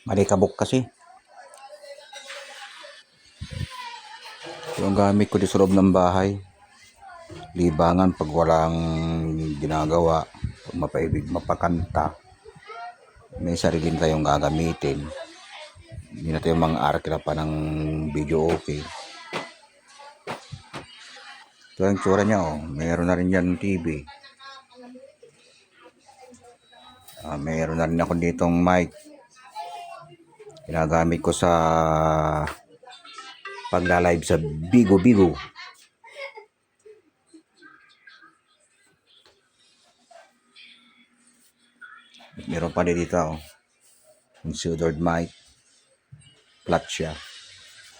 Malikabok kasi. Yung gamit ko di sa loob ng bahay. Libangan pag walang ginagawa. Pag mapaibig, mapakanta. May sarili na tayong gagamitin. Hindi na tayo mga arkila pa ng video okay. Ito yung tsura niya oh. Mayroon na rin yan TV. Mayroon na rin ako ditong mic. Ginagamit ko sa pagla-live sa Bigo. Meron pa din dito oh. Considered mic. Flat siya.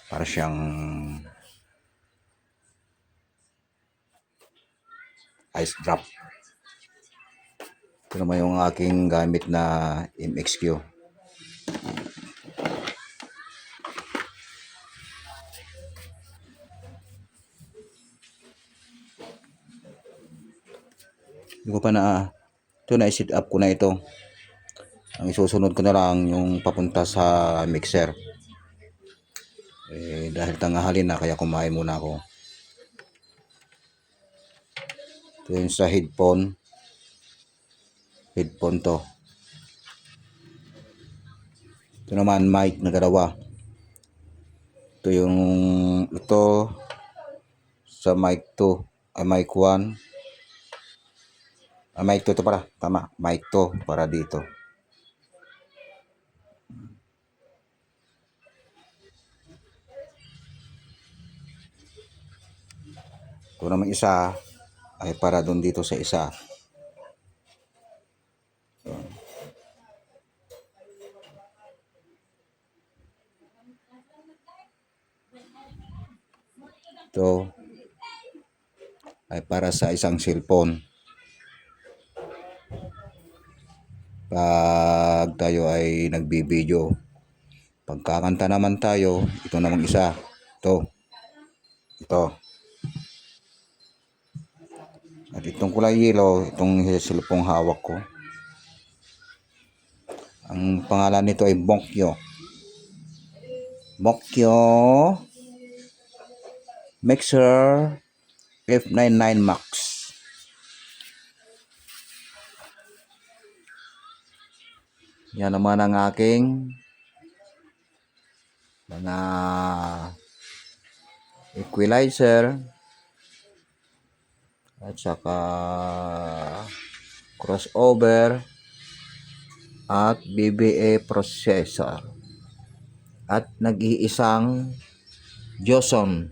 Para siyang ice drop. Ito naman yung aking gamit na MXQ. Hindi ko pa ito na i-set up ko na ito. Ang isusunod ko na lang yung papunta sa mixer. Dahil tanghali na kaya kumain muna ako. Ito yung sa headphone to. Ito naman mic na dalawa. Ito sa mic 2 mic 1 mic 2 to para tama, mic 2 para dito. Ito naman isa ay para doon dito sa isa. Ito ay para sa isang cellphone. Pag tayo ay nagbibideo. Pagkakanta naman tayo, ito namang isa. Ito. At itong kulay yellow, itong cellphone hawak ko. Ang pangalan nito ay Bonkyo Mixer F99 Max. Yan naman ang aking mga equalizer at saka crossover at BBA processor at nag-iisang Johnson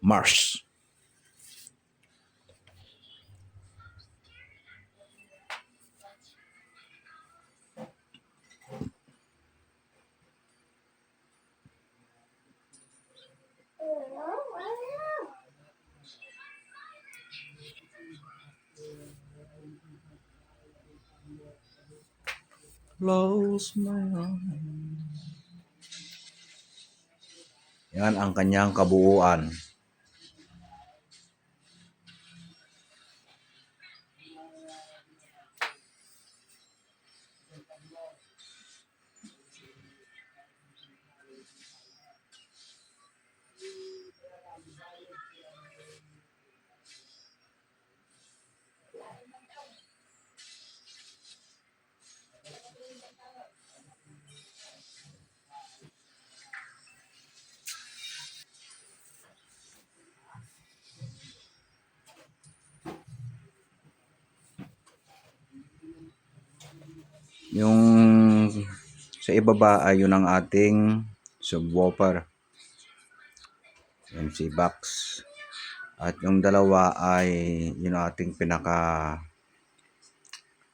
Mars. Close my eyes. Yan ang kanyang kabuuan. Yung sa ibaba ay yun ang ating subwoofer, MC box. At yung dalawa ay yun ang ating pinaka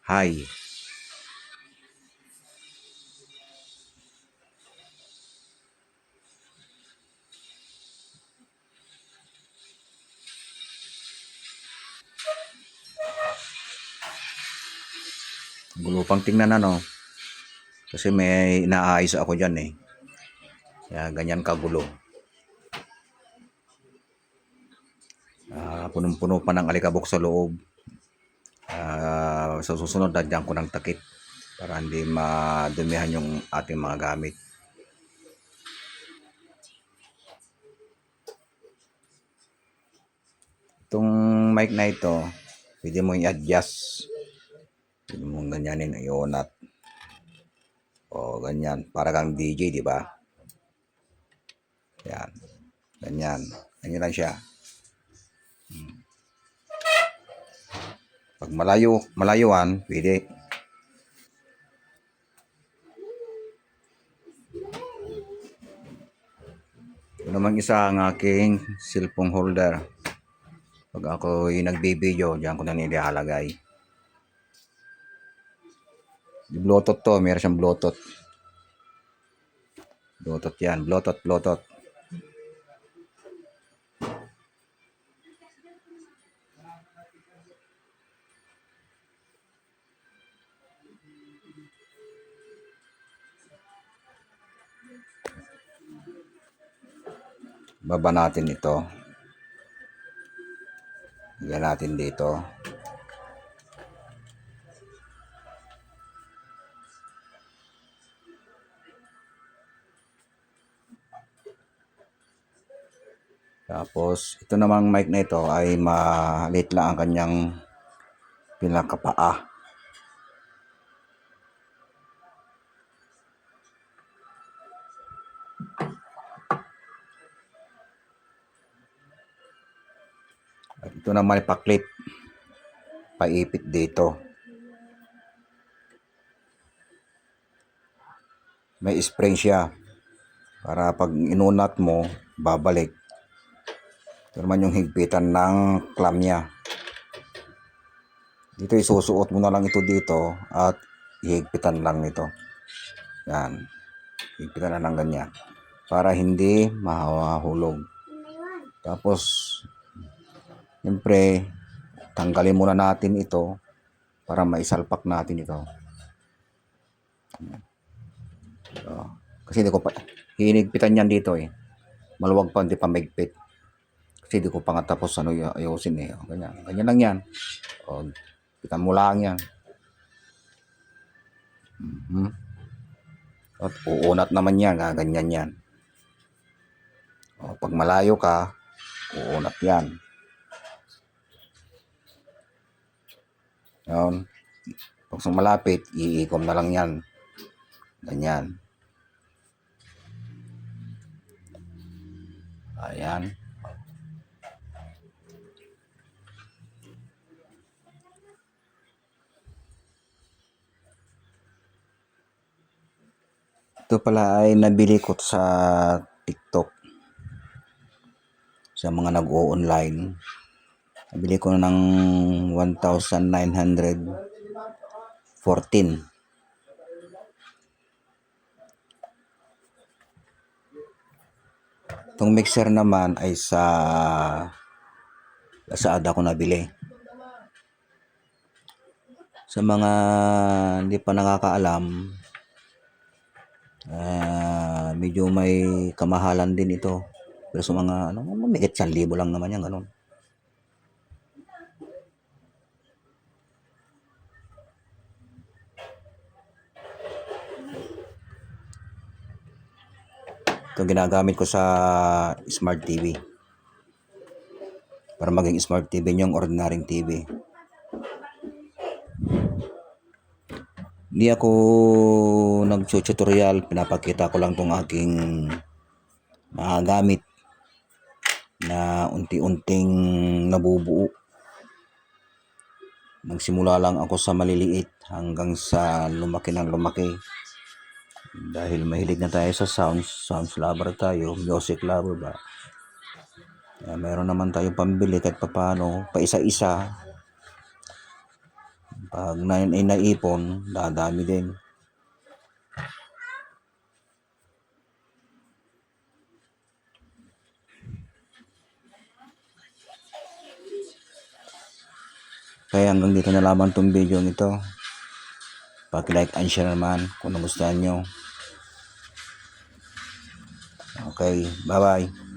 high. Gulo pang tingnan kasi may inaayos ako dyan kaya ganyan kagulo. Punong-puno pa ng alikabok sa loob. Sa susunod dadyan ko ng takip para hindi madumihan yung ating mga gamit. Itong mic na ito, pwede mo i-adjust. Pwede mo ganyanin, i-onat. O ganyan, para kang DJ, di ba? Yan. Ganyan. Ganyan lang siya. Pag malayuan, pwede. Ito naman isa ang aking cellphone holder. Pag ako nagbibideo, diyan ko na nilalagay. Bluetooth to, meron siyang Bluetooth. Bluetooth yan, Bluetooth. Baba natin ito. Lagyan natin dito. Tapos, ito namang mic na ito ay maliit lang ang kanyang pinakapaa. At ito naman pa-clip. Paipit dito. May spring siya. Para pag inunat mo, babalik. Ito naman yung higpitan ng clamp niya. Dito isusuot mo na lang ito dito at ihigpitan lang ito. Yan. Higpitan na lang ganyan. Para hindi mahulog. Tapos, siyempre, tanggalin muna natin ito para maisalpak natin ito. Kasi hindi ko pa hinigpitan yan dito maluwag pa, hindi pa maigpit. Kasi hindi ko pa nga tapos ayusin ganyan. Ganyan lang yan. Pitan mo lang yan. At uunat naman yan, ganyan yan. Pag malayo ka, uunat yan. Yun. Pag malapit, iikom na lang yan. Ganyan. Ayan. Ito pala ay nabili ko sa TikTok. Sa mga nag-o-online. Nabili ko ng 1,914. Itong mixer naman ay sa Lazada ko nabili. Sa mga hindi pa nakakaalam, medyo may kamahalan din ito. Pero sa mga mamigit 1,000 lang naman yan, ganun. Ito ginagamit ko sa Smart TV. Para maging Smart TV yung ordinaryong TV. Hindi ako nag-tutorial, pinapakita ko lang tong aking mga gamit na unti-unting nabubuo. Nagsimula lang ako sa maliliit hanggang sa lumaki ng lumaki. Dahil mahilig na tayo sa sounds lover tayo, music lover ba. Meron naman tayong pambili kahit papaano, pa isa-isa. Pag naipon, dadami din. Kaya hanggang dito na lamang itong video nito. Paki-like and share naman kung nagustuhan nyo. Okay, bye-bye.